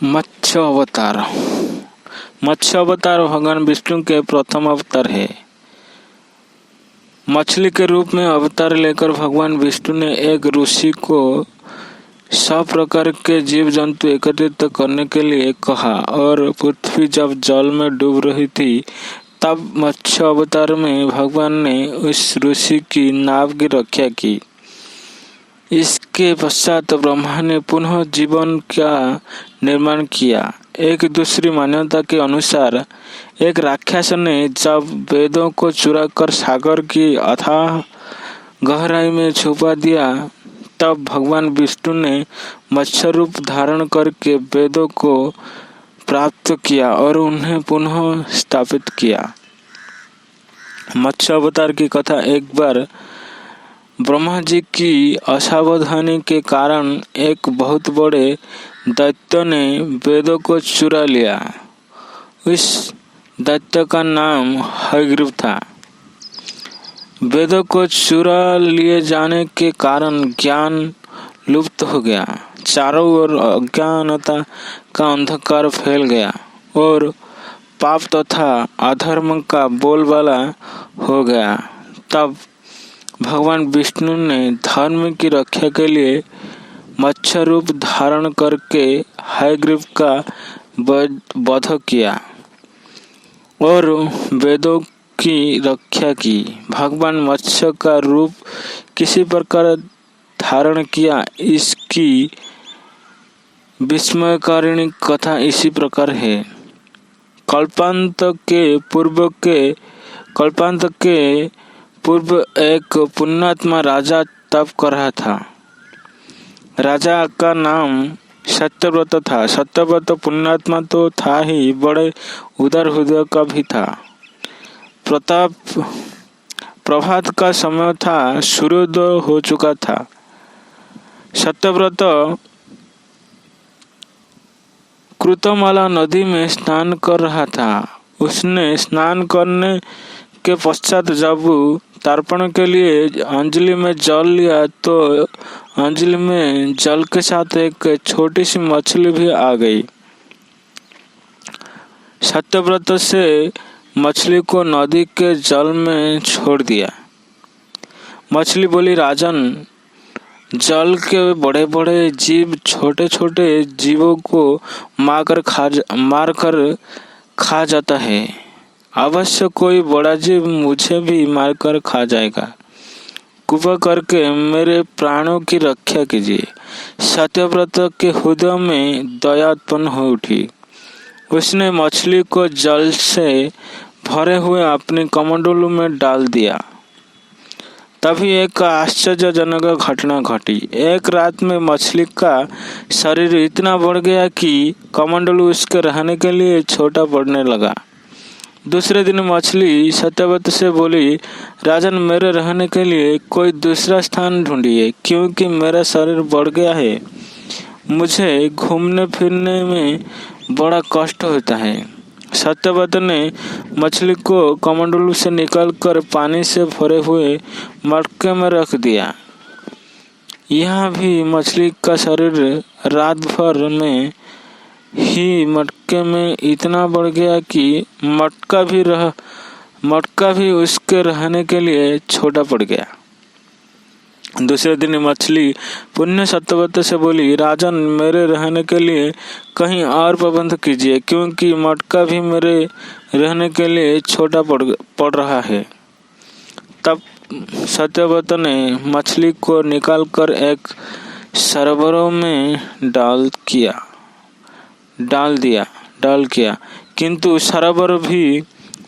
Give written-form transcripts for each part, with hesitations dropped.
मत्स्य अवतार। मत्स्य अवतार भगवान विष्णु के प्रथम अवतार है। मछली के रूप में अवतार लेकर भगवान विष्णु ने एक ऋषि को सब प्रकार के जीव जंतु एकत्रित करने के लिए कहा और पृथ्वी जब जल में डूब रही थी तब मत्स्य अवतार में भगवान ने उस ऋषि की नाव की रक्षा की। इसके पश्चात ब्रह्मा ने पुनः जीवन का निर्माण किया। एक दूसरी मान्यता के अनुसार एक राक्षस ने जब वेदों को चुराकर सागर की अथाह गहराई में छुपा दिया तब भगवान विष्णु ने मत्स्य रूप धारण करके वेदों को प्राप्त किया और उन्हें पुनः स्थापित किया। मत्स्य अवतार की कथा। एक बार ब्रह्मा जी की असावधानी के कारण एक बहुत बड़े दैत्य ने वेदों को चुरा लिया। उस दैत्य का नाम हयग्रीव था। वेदों को चुरा लिए जाने के कारण ज्ञान लुप्त हो गया। चारों ओर अज्ञानता का अंधकार फैल गया और पाप तथा अधर्म का बोलबाला हो गया। तब भगवान विष्णु ने धर्म की रक्षा के लिए मत्स्य रूप धारण करके हयग्रीव का वध किया और वेदों की रक्षा की। भगवान मत्स्य का रूप किसी प्रकार धारण किया। इसकी विस्मयकारिणी कथा इसी प्रकार है। कल्पांत के पूर्व एक पुण्यात्मा राजा तप कर रहा था। राजा का नाम सत्यव्रत था। सत्यव्रत पुण्यात्मा तो था ही, बड़े उदार हृदय का भी था। प्रभात का समय था। सूर्योदय हो चुका था। सत्यव्रत कृतमाला नदी में स्नान कर रहा था। उसने स्नान करने के पश्चात जब तर्पण के लिए अंजलि में जल लिया तो अंजलि में जल के साथ एक छोटी सी मछली भी आ गई। सत्यव्रत से मछली को नदी के जल में छोड़ दिया। मछली बोली, राजन, जल के बड़े बड़े जीव छोटे छोटे जीवों को मार कर खा जाता है। अवश्य कोई बड़ा जीव मुझे भी मारकर खा जाएगा। कृपा करके मेरे प्राणों की रक्षा कीजिए। सत्यव्रत के हृदय में दया उत्पन्न हो उठी। उसने मछली को जल से भरे हुए अपने कमंडलू में डाल दिया। तभी एक आश्चर्यजनक घटना घटी। एक रात में मछली का शरीर इतना बढ़ गया कि कमंडलू उसके रहने के लिए छोटा पड़ने लगा। दूसरे दिन मछली सत्यव्रत से बोली, राजन, मेरे रहने के लिए कोई दूसरा स्थान ढूंढिए, क्योंकि मेरा शरीर बढ़ गया है। मुझे घूमने फिरने में बड़ा कष्ट होता है। सत्यव्रत ने मछली को कमंडलू से निकालकर पानी से भरे हुए मटके में रख दिया। यहाँ भी मछली का शरीर रात भर में ही मटके में इतना बढ़ गया कि मटका भी उसके रहने के लिए छोटा पड़ गया। दूसरे दिन मछली पुण्य सत्यव्रत से बोली, राजन, मेरे रहने के लिए कहीं और प्रबंध कीजिए, क्योंकि मटका भी मेरे रहने के लिए छोटा पड़ रहा है। तब सत्यव्रत ने मछली को निकालकर एक सरोवर में डाल किया, किंतु सरोवर भी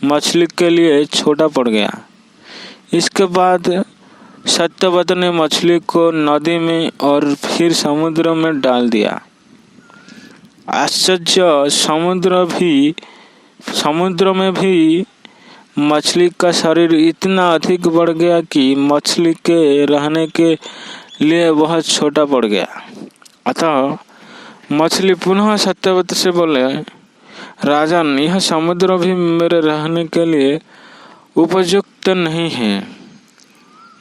मछली के लिए छोटा पड़ गया। इसके बाद सत्यव्रत ने मछली को नदी में और फिर समुद्र में डाल दिया। आश्चर्य, समुद्र में भी मछली का शरीर इतना अधिक बढ़ गया कि मछली के रहने के लिए बहुत छोटा पड़ गया। अतः मछली पुनः सत्यव्रत से बोले, राजन, यह समुद्र भी मेरे रहने के लिए उपयुक्त नहीं है।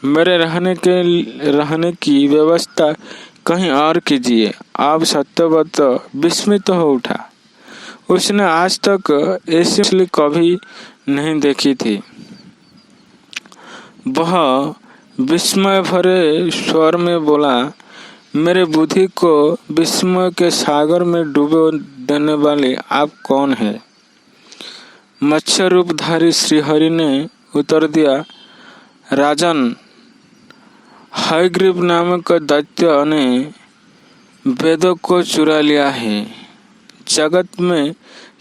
मेरे रहने की व्यवस्था कहीं और कीजिए। अब सत्यव्रत विस्मित हो उठा। उसने आज तक ऐसी मछली कभी नहीं देखी थी। वह विस्मय भरे स्वर में बोला, मेरे बुद्धि को विस्मय के सागर में डूबे देने वाले आप कौन है? मत्स्य रूपधारी श्रीहरि ने उत्तर दिया, राजन, हयग्रीव नामक दैत्य ने वेदों को चुरा लिया है। जगत में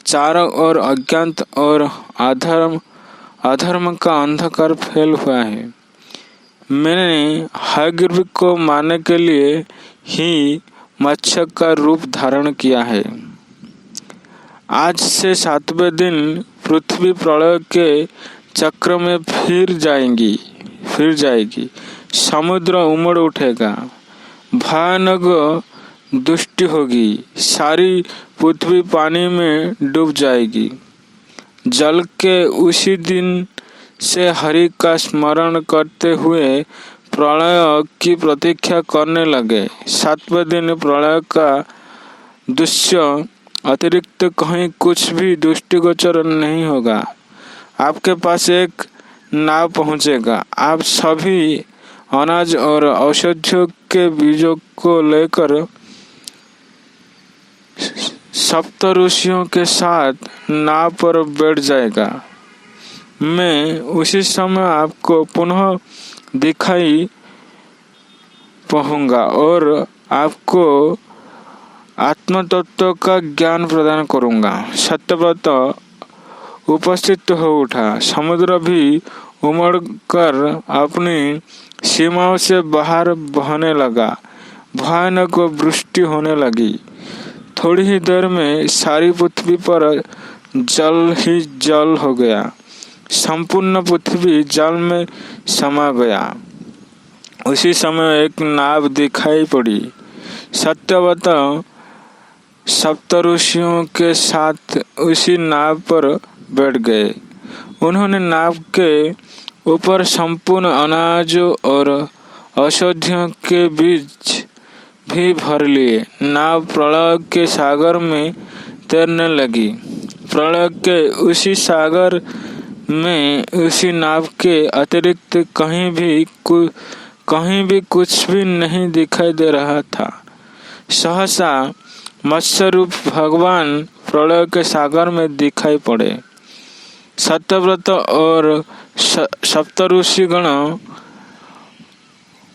चारों ओर अज्ञात और अधर्म का अंधकार फैल हुआ है। मैंने हयग्रीव को मारने के लिए ही मत्स्य का रूप धारण किया है। आज से 7वें दिन पृथ्वी प्रलय के चक्र में फिर जाएगी। समुद्र उमड़ उठेगा, भयानक दुष्टि होगी, सारी पृथ्वी पानी में डूब जाएगी। जल के उसी दिन से हरि का स्मरण करते हुए प्रलय की प्रतीक्षा करने लगे। 7वें दिन प्रलय का दृश्य अतिरिक्त कहीं कुछ भी दृष्टिगोचर नहीं होगा। आपके पास एक नाव पहुंचेगा। आप सभी अनाज और औषधियों के बीजों को लेकर सप्त ऋषियों के साथ नाव पर बैठ जाएगा। मैं उसी समय आपको पुनः दिखाई पाऊंगा और आपको आत्म तत्व का ज्ञान प्रदान करूंगा। सत्यव्रत उपस्थित हो उठा। समुद्र भी उमड़कर अपनी सीमाओं से बाहर बहने लगा। भयानक वृष्टि होने लगी। थोड़ी ही देर में सारी पृथ्वी पर जल ही जल हो गया। संपूर्ण पृथ्वी जल में समा गया। उसी समय एक नाव दिखाई पड़ी। सत्यव्रत सप्तऋषियों के साथ उसी नाव पर बैठ गए। उन्होंने नाव के ऊपर संपूर्ण अनाज और औषधियों के बीज भी भर लिए। नाव प्रलय के सागर में तैरने लगी। प्रलय के उसी सागर में उसी नाव के अतिरिक्त कहीं भी कुछ भी नहीं दिखाई दे रहा था। सहसा मत्स्य रूप भगवान प्रलय के सागर में दिखाई पड़े। सत्यव्रत और सप्तऋषि गण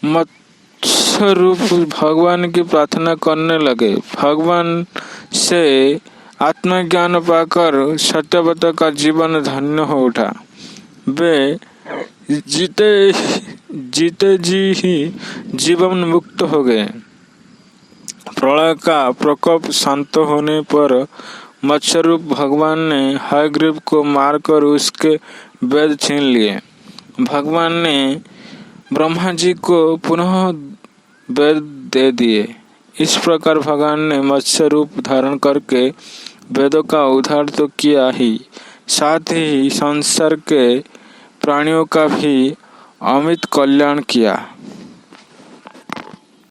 मत्स्य रूप भगवान की प्रार्थना करने लगे। भगवान से आत्मज्ञान पाकर सत्यव्रत का जीवन धन्य हो उठा। वे जीते जी ही जीवन मुक्त हो गए। प्रलय का प्रकोप शांत होने पर मत्स्य रूप भगवान ने हयग्रीव को मारकर उसके वेद छीन लिए। भगवान ने ब्रह्मा जी को पुनः वेद दे दिए। इस प्रकार भगवान ने मत्स्य रूप धारण करके वेदों का उद्धार तो किया ही, साथ ही संसार के प्राणियों का भी अमित कल्याण किया।